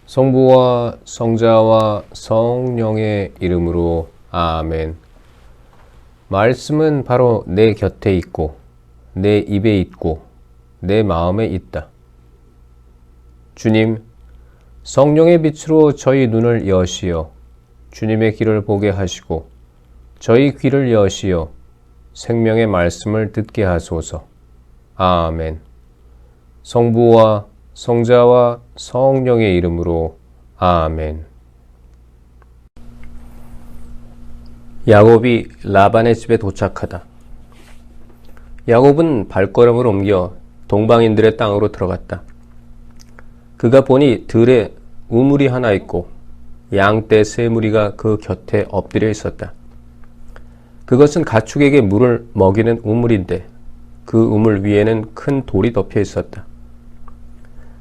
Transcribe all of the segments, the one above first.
성부와 성자와 성령의 이름으로 아멘. 말씀은 바로 내 곁에 있고 내 입에 있고 내 마음에 있다. 주님, 성령의 빛으로 저희 눈을 여시어 주님의 길을 보게 하시고 저희 귀를 여시어 생명의 말씀을 듣게 하소서. 아멘. 성부와 성자와 성령의 이름으로 아멘. 야곱이 라반의 집에 도착하다. 야곱은 발걸음을 옮겨 동방인들의 땅으로 들어갔다. 그가 보니 들에 우물이 하나 있고 양떼 세 무리가 그 곁에 엎드려 있었다. 그것은 가축에게 물을 먹이는 우물인데 그 우물 위에는 큰 돌이 덮여 있었다.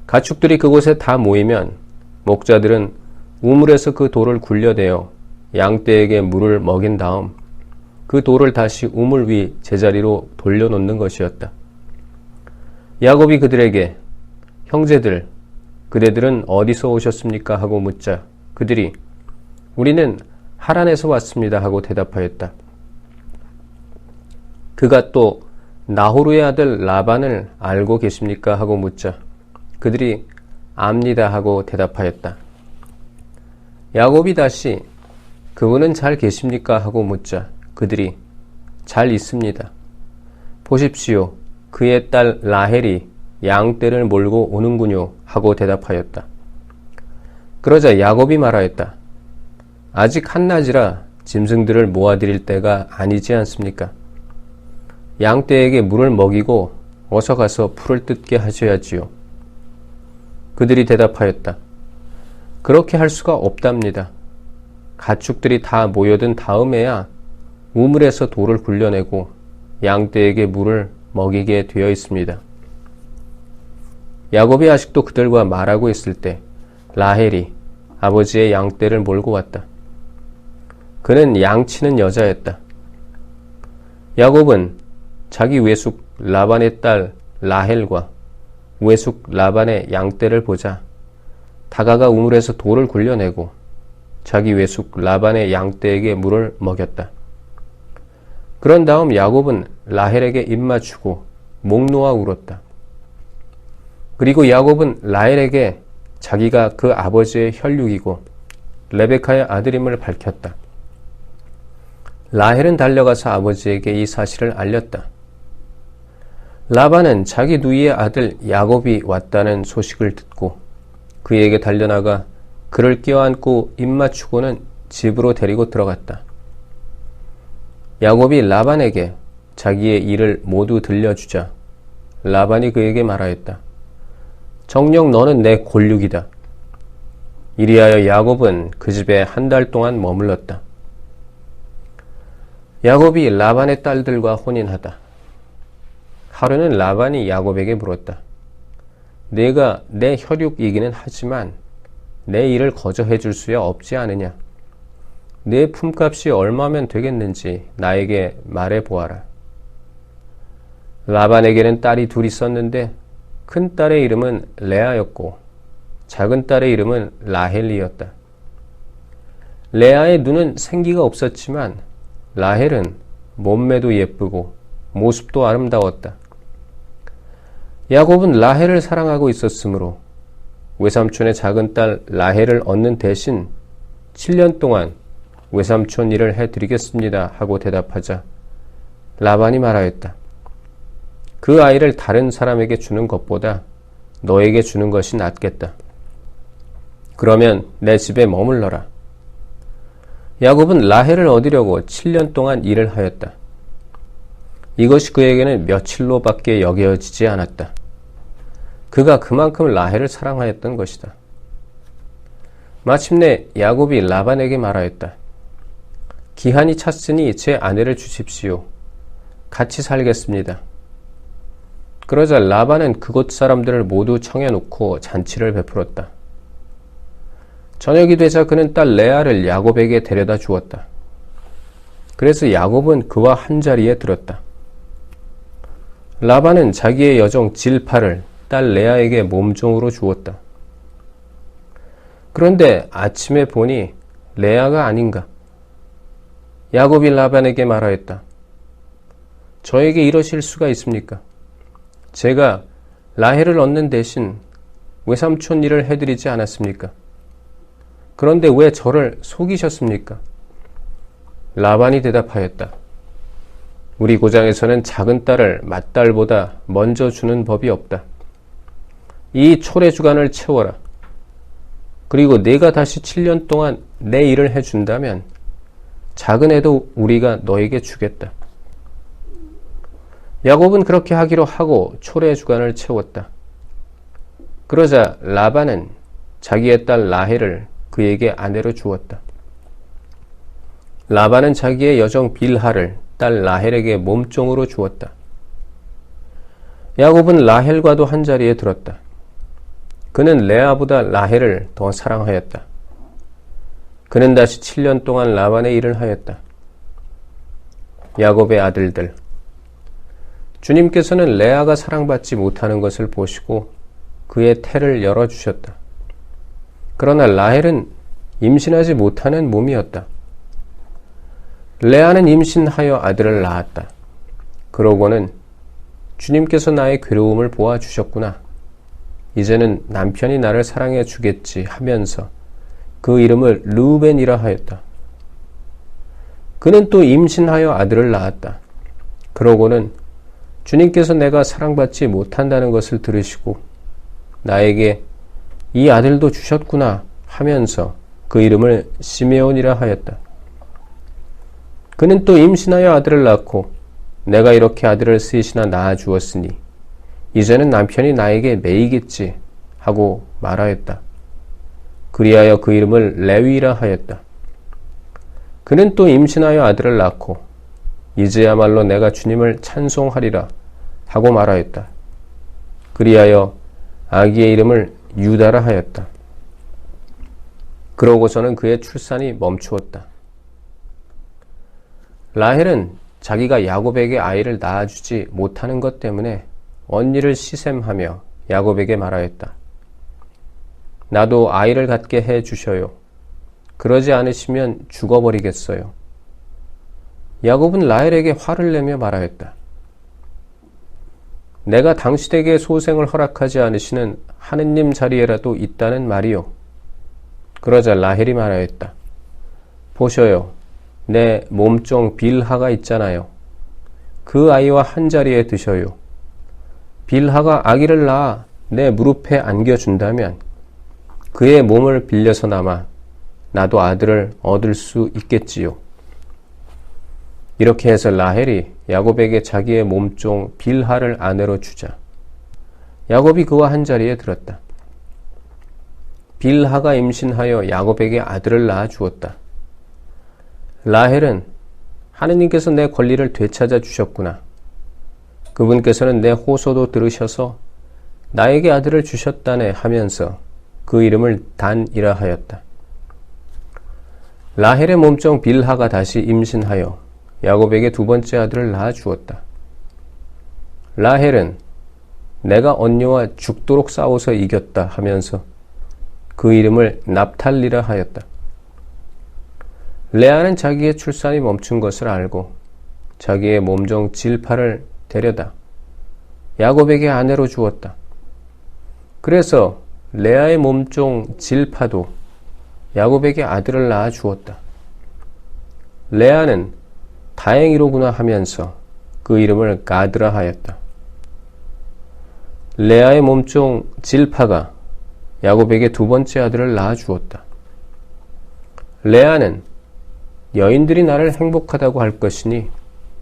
가축들이 그곳에 다 모이면 목자들은 우물에서 그 돌을 굴려대어 양떼에게 물을 먹인 다음 그 돌을 다시 우물 위 제자리로 돌려놓는 것이었다. 야곱이 그들에게 형제들, 그대들은 어디서 오셨습니까? 하고 묻자 그들이 우리는 하란에서 왔습니다 하고 대답하였다. 그가 또 나호루의 아들 라반을 알고 계십니까? 하고 묻자 그들이 압니다 하고 대답하였다. 야곱이 다시 그분은 잘 계십니까? 하고 묻자 그들이 잘 있습니다. 보십시오. 그의 딸 라헬이 양떼를 몰고 오는군요 하고 대답하였다. 그러자 야곱이 말하였다. 아직 한낮이라 짐승들을 모아드릴 때가 아니지 않습니까? 양떼에게 물을 먹이고 어서 가서 풀을 뜯게 하셔야지요. 그들이 대답하였다. 그렇게 할 수가 없답니다. 가축들이 다 모여든 다음에야 우물에서 돌을 굴려내고 양떼에게 물을 먹이게 되어 있습니다. 야곱이 아직도 그들과 말하고 있을 때 라헬이 아버지의 양떼를 몰고 왔다. 그는 양치는 여자였다. 야곱은 자기 외숙 라반의 딸 라헬과 외숙 라반의 양떼를 보자 다가가 우물에서 돌을 굴려내고 자기 외숙 라반의 양떼에게 물을 먹였다. 그런 다음 야곱은 라헬에게 입맞추고 목 놓아 울었다. 그리고 야곱은 라헬에게 자기가 그 아버지의 혈육이고 레베카의 아들임을 밝혔다. 라헬은 달려가서 아버지에게 이 사실을 알렸다. 라반은 자기 누이의 아들 야곱이 왔다는 소식을 듣고 그에게 달려나가 그를 껴안고 입맞추고는 집으로 데리고 들어갔다. 야곱이 라반에게 자기의 일을 모두 들려주자 라반이 그에게 말하였다. 정녕 너는 내 골육이다. 이리하여 야곱은 그 집에 한 달 동안 머물렀다. 야곱이 라반의 딸들과 혼인하다. 하루는 라반이 야곱에게 물었다. 내가 내 혈육이기는 하지만 내 일을 거저해 줄 수야 없지 않으냐. 내 품값이 얼마면 되겠는지 나에게 말해 보아라. 라반에게는 딸이 둘 있었는데 큰 딸의 이름은 레아였고 작은 딸의 이름은 라헬이었다. 레아의 눈은 생기가 없었지만 라헬은 몸매도 예쁘고 모습도 아름다웠다. 야곱은 라헬을 사랑하고 있었으므로 외삼촌의 작은 딸 라헬을 얻는 대신 7년 동안 외삼촌 일을 해드리겠습니다 하고 대답하자 라반이 말하였다. 그 아이를 다른 사람에게 주는 것보다 너에게 주는 것이 낫겠다. 그러면 내 집에 머물러라. 야곱은 라헬을 얻으려고 7년 동안 일을 하였다. 이것이 그에게는 며칠로밖에 여겨지지 않았다. 그가 그만큼 라헬을 사랑하였던 것이다. 마침내 야곱이 라반에게 말하였다. 기한이 찼으니 제 아내를 주십시오. 같이 살겠습니다. 그러자 라반은 그곳 사람들을 모두 청해놓고 잔치를 베풀었다. 저녁이 되자 그는 딸 레아를 야곱에게 데려다 주었다. 그래서 야곱은 그와 한자리에 들었다. 라반은 자기의 여종 질파를 딸 레아에게 몸종으로 주었다. 그런데 아침에 보니 레아가 아닌가. 야곱이 라반에게 말하였다. 저에게 이러실 수가 있습니까? 제가 라헬을 얻는 대신 외삼촌 일을 해드리지 않았습니까? 그런데 왜 저를 속이셨습니까? 라반이 대답하였다. 우리 고장에서는 작은 딸을 맏딸보다 먼저 주는 법이 없다. 이 초래 주간을 채워라. 그리고 내가 다시 7년 동안 내 일을 해준다면 작은 애도 우리가 너에게 주겠다. 야곱은 그렇게 하기로 하고 초래 주간을 채웠다. 그러자 라반은 자기의 딸 라헬을 그에게 아내로 주었다. 라반은 자기의 여종 빌하를 딸 라헬에게 몸종으로 주었다. 야곱은 라헬과도 한자리에 들었다. 그는 레아보다 라헬을 더 사랑하였다. 그는 다시 7년 동안 라반의 일을 하였다. 야곱의 아들들. 주님께서는 레아가 사랑받지 못하는 것을 보시고 그의 태를 열어주셨다. 그러나 라헬은 임신하지 못하는 몸이었다. 레아는 임신하여 아들을 낳았다. 그러고는 주님께서 나의 괴로움을 보아주셨구나. 이제는 남편이 나를 사랑해 주겠지 하면서 그 이름을 르우벤이라 하였다. 그는 또 임신하여 아들을 낳았다. 그러고는 주님께서 내가 사랑받지 못한다는 것을 들으시고 나에게 이 아들도 주셨구나 하면서 그 이름을 시메온이라 하였다. 그는 또 임신하여 아들을 낳고 내가 이렇게 아들을 셋이나 낳아 주었으니 이제는 남편이 나에게 매이겠지 하고 말하였다. 그리하여 그 이름을 레위라 하였다. 그는 또 임신하여 아들을 낳고 이제야말로 내가 주님을 찬송하리라 하고 말하였다. 그리하여 아기의 이름을 유다라 하였다. 그러고서는 그의 출산이 멈추었다. 라헬은 자기가 야곱에게 아이를 낳아주지 못하는 것 때문에 언니를 시샘하며 야곱에게 말하였다. 나도 아이를 갖게 해 주셔요. 그러지 않으시면 죽어버리겠어요. 야곱은 라헬에게 화를 내며 말하였다. 내가 당신에게 소생을 허락하지 않으시는 하느님 자리에라도 있다는 말이요. 그러자 라헬이 말하였다. 보셔요. 내 몸종 빌하가 있잖아요. 그 아이와 한자리에 드셔요. 빌하가 아기를 낳아 내 무릎에 안겨준다면 그의 몸을 빌려서나마 나도 아들을 얻을 수 있겠지요. 이렇게 해서 라헬이 야곱에게 자기의 몸종 빌하를 아내로 주자 야곱이 그와 한자리에 들었다. 빌하가 임신하여 야곱에게 아들을 낳아 주었다. 라헬은 하느님께서 내 권리를 되찾아 주셨구나. 그분께서는 내 호소도 들으셔서 나에게 아들을 주셨다네 하면서 그 이름을 단이라 하였다. 라헬의 몸종 빌하가 다시 임신하여 야곱에게 두 번째 아들을 낳아 주었다. 라헬은 내가 언니와 죽도록 싸워서 이겼다 하면서 그 이름을 납탈리라 하였다. 레아는 자기의 출산이 멈춘 것을 알고 자기의 몸종 질파를 데려다 야곱에게 아내로 주었다. 그래서 레아의 몸종 질파도 야곱에게 아들을 낳아 주었다. 레아는 다행이로구나 하면서 그 이름을 가드라 하였다. 레아의 몸종 질파가 야곱에게 두 번째 아들을 낳아 주었다. 레아는 여인들이 나를 행복하다고 할 것이니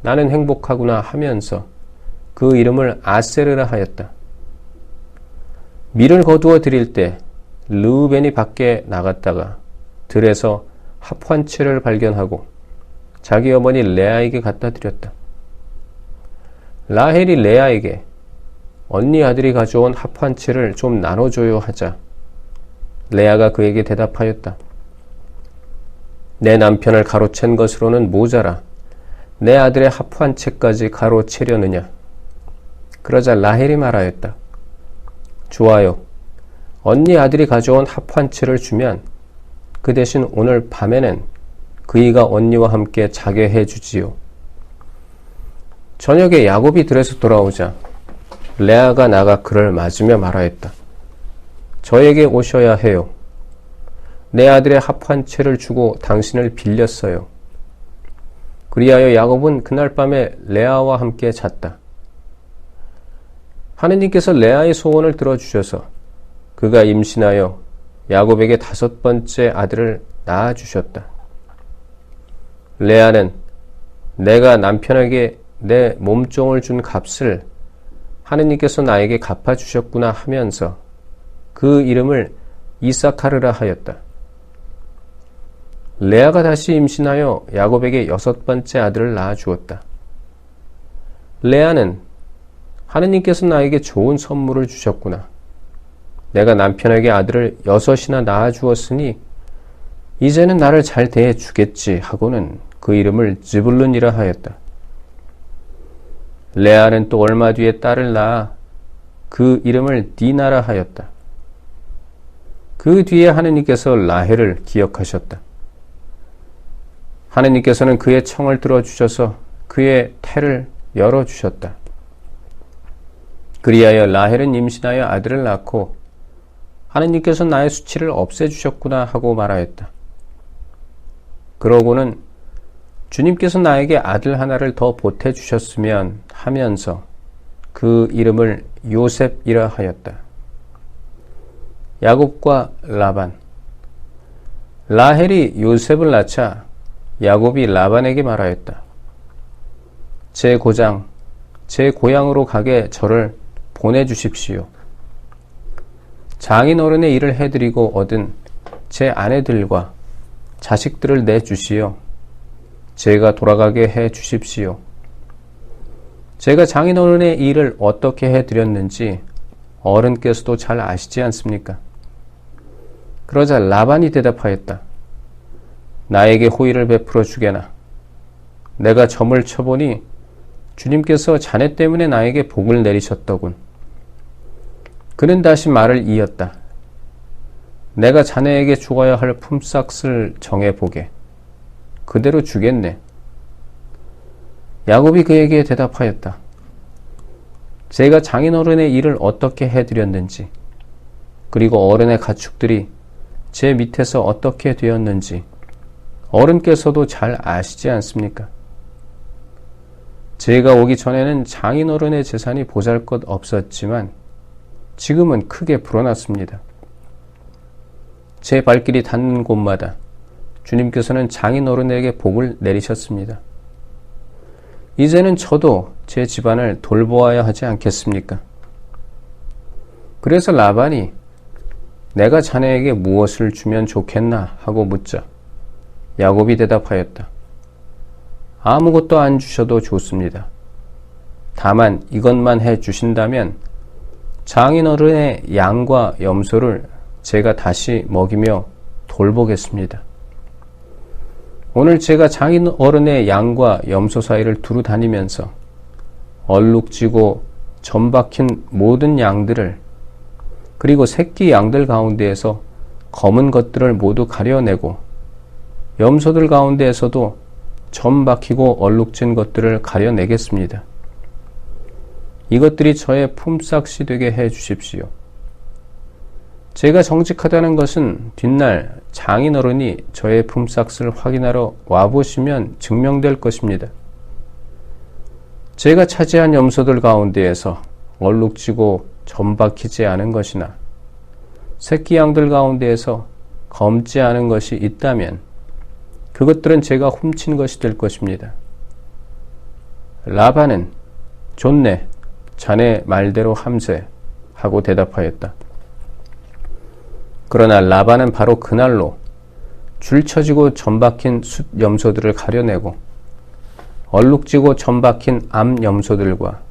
나는 행복하구나 하면서 그 이름을 아세르라 하였다. 밀을 거두어 드릴 때 르우벤이 밖에 나갔다가 들에서 합 한 채를 발견하고 자기 어머니 레아에게 갖다 드렸다. 라헬이 레아에게 언니 아들이 가져온 합 한 채를 좀 나눠줘요 하자 레아가 그에게 대답하였다. 내 남편을 가로챈 것으로는 모자라 내 아들의 합 한 채까지 가로채려느냐. 그러자 라헬이 말하였다. 좋아요. 언니 아들이 가져온 합환치를 주면 그 대신 오늘 밤에는 그이가 언니와 함께 자게 해주지요. 저녁에 야곱이 들에서 돌아오자 레아가 나가 그를 맞으며 말하였다. 저에게 오셔야 해요. 내 아들의 합환채를 주고 당신을 빌렸어요. 그리하여 야곱은 그날 밤에 레아와 함께 잤다. 하느님께서 레아의 소원을 들어주셔서 그가 임신하여 야곱에게 5번째 아들을 낳아주셨다. 레아는 내가 남편에게 내 몸종을 준 값을 하느님께서 나에게 갚아주셨구나 하면서 그 이름을 이사카르라 하였다. 레아가 다시 임신하여 야곱에게 6번째 아들을 낳아주었다. 레아는 하느님께서 나에게 좋은 선물을 주셨구나. 내가 남편에게 아들을 6이나 낳아주었으니 이제는 나를 잘 대해주겠지 하고는 그 이름을 즈불룬이라 하였다. 레아는 또 얼마 뒤에 딸을 낳아 그 이름을 디나라 하였다. 그 뒤에 하느님께서 라헬을 기억하셨다. 하느님께서는 그의 청을 들어주셔서 그의 태를 열어주셨다. 그리하여 라헬은 임신하여 아들을 낳고 하느님께서 나의 수치를 없애주셨구나 하고 말하였다. 그러고는 주님께서 나에게 아들 하나를 더 보태주셨으면 하면서 그 이름을 요셉이라 하였다. 야곱과 라반. 라헬이 요셉을 낳자 야곱이 라반에게 말하였다. 제 고장, 제 고향으로 가게 저를 보내주십시오. 장인어른의 일을 해드리고 얻은 제 아내들과 자식들을 내주시어 제가 돌아가게 해 주십시오. 제가 장인어른의 일을 어떻게 해드렸는지 어른께서도 잘 아시지 않습니까? 그러자 라반이 대답하였다. 나에게 호의를 베풀어 주게나. 내가 점을 쳐보니 주님께서 자네 때문에 나에게 복을 내리셨더군. 그는 다시 말을 이었다. 내가 자네에게 주어야 할 품삯을 정해보게. 그대로 주겠네. 야곱이 그에게 대답하였다. 제가 장인어른의 일을 어떻게 해드렸는지, 그리고 어른의 가축들이 제 밑에서 어떻게 되었는지 어른께서도 잘 아시지 않습니까? 제가 오기 전에는 장인어른의 재산이 보잘것 없었지만 지금은 크게 불어났습니다. 제 발길이 닿는 곳마다 주님께서는 장인어른에게 복을 내리셨습니다. 이제는 저도 제 집안을 돌보아야 하지 않겠습니까? 그래서 라반이 내가 자네에게 무엇을 주면 좋겠나 하고 묻자 야곱이 대답하였다. 아무것도 안 주셔도 좋습니다. 다만 이것만 해 주신다면 장인어른의 양과 염소를 제가 다시 먹이며 돌보겠습니다. 오늘 제가 장인어른의 양과 염소 사이를 두루 다니면서 얼룩지고 점 박힌 모든 양들을 그리고 새끼 양들 가운데에서 검은 것들을 모두 가려내고 염소들 가운데에서도 점 박히고 얼룩진 것들을 가려내겠습니다. 이것들이 저의 품삯이 되게 해 주십시오. 제가 정직하다는 것은 뒷날 장인어른이 저의 품삯을 확인하러 와보시면 증명될 것입니다. 제가 차지한 염소들 가운데에서 얼룩지고 점 박히지 않은 것이나 새끼 양들 가운데에서 검지 않은 것이 있다면 그것들은 제가 훔친 것이 될 것입니다. 라반은 좋네, 자네 말대로 함세 하고 대답하였다. 그러나 라반은 바로 그날로 줄 쳐지고 점 박힌 숫 염소들을 가려내고 얼룩지고 점 박힌 암 염소들과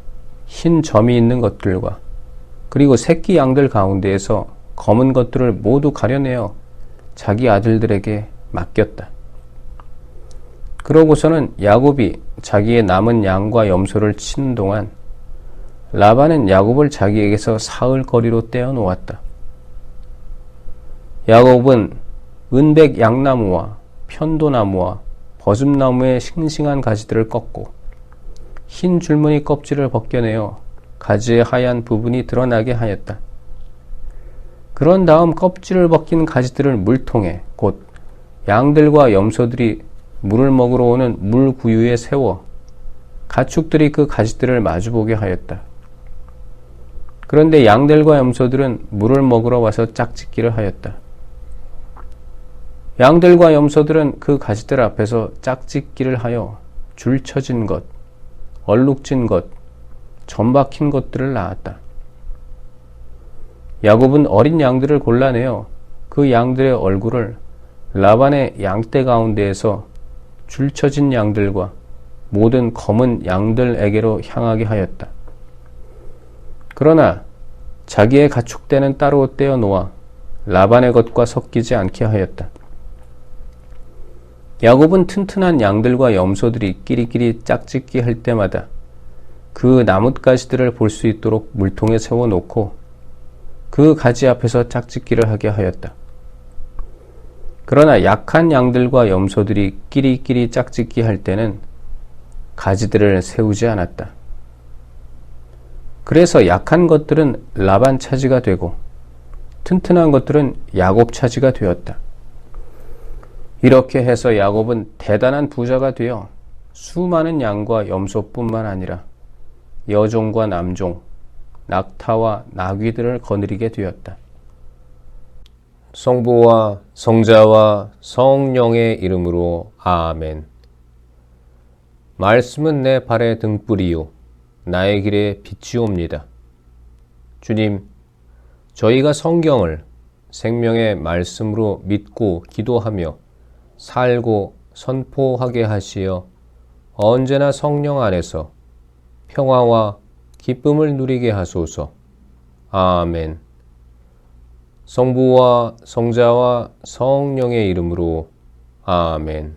흰 점이 있는 것들과 그리고 새끼 양들 가운데에서 검은 것들을 모두 가려내어 자기 아들들에게 맡겼다. 그러고서는 야곱이 자기의 남은 양과 염소를 치는 동안 라반은 야곱을 자기에게서 사흘거리로 떼어 놓았다. 야곱은 은백 양나무와 편도나무와 버즘나무의 싱싱한 가지들을 꺾고 흰 줄무늬 껍질을 벗겨내어 가지의 하얀 부분이 드러나게 하였다. 그런 다음 껍질을 벗긴 가지들을 물통에, 곧 양들과 염소들이 물을 먹으러 오는 물구유에 세워 가축들이 그 가지들을 마주보게 하였다. 그런데 양들과 염소들은 물을 먹으러 와서 짝짓기를 하였다. 양들과 염소들은 그 가지들 앞에서 짝짓기를 하여 줄 쳐진 것, 얼룩진 것, 점 박힌 것들을 낳았다. 야곱은 어린 양들을 골라내어 그 양들의 얼굴을 라반의 양떼 가운데에서 줄 쳐진 양들과 모든 검은 양들에게로 향하게 하였다. 그러나 자기의 가축대는 따로 떼어 놓아 라반의 것과 섞이지 않게 하였다. 야곱은 튼튼한 양들과 염소들이 끼리끼리 짝짓기 할 때마다 그 나뭇가지들을 볼 수 있도록 물통에 세워놓고 그 가지 앞에서 짝짓기를 하게 하였다. 그러나 약한 양들과 염소들이 끼리끼리 짝짓기 할 때는 가지들을 세우지 않았다. 그래서 약한 것들은 라반 차지가 되고 튼튼한 것들은 야곱 차지가 되었다. 이렇게 해서 야곱은 대단한 부자가 되어 수많은 양과 염소뿐만 아니라 여종과 남종, 낙타와 나귀들을 거느리게 되었다. 성부와 성자와 성령의 이름으로 아멘. 말씀은 내 발의 등불이요 나의 길에 빛이옵니다. 주님, 저희가 성경을 생명의 말씀으로 믿고 기도하며 살고 선포하게 하시어 언제나 성령 안에서 평화와 기쁨을 누리게 하소서. 아멘. 성부와 성자와 성령의 이름으로 아멘.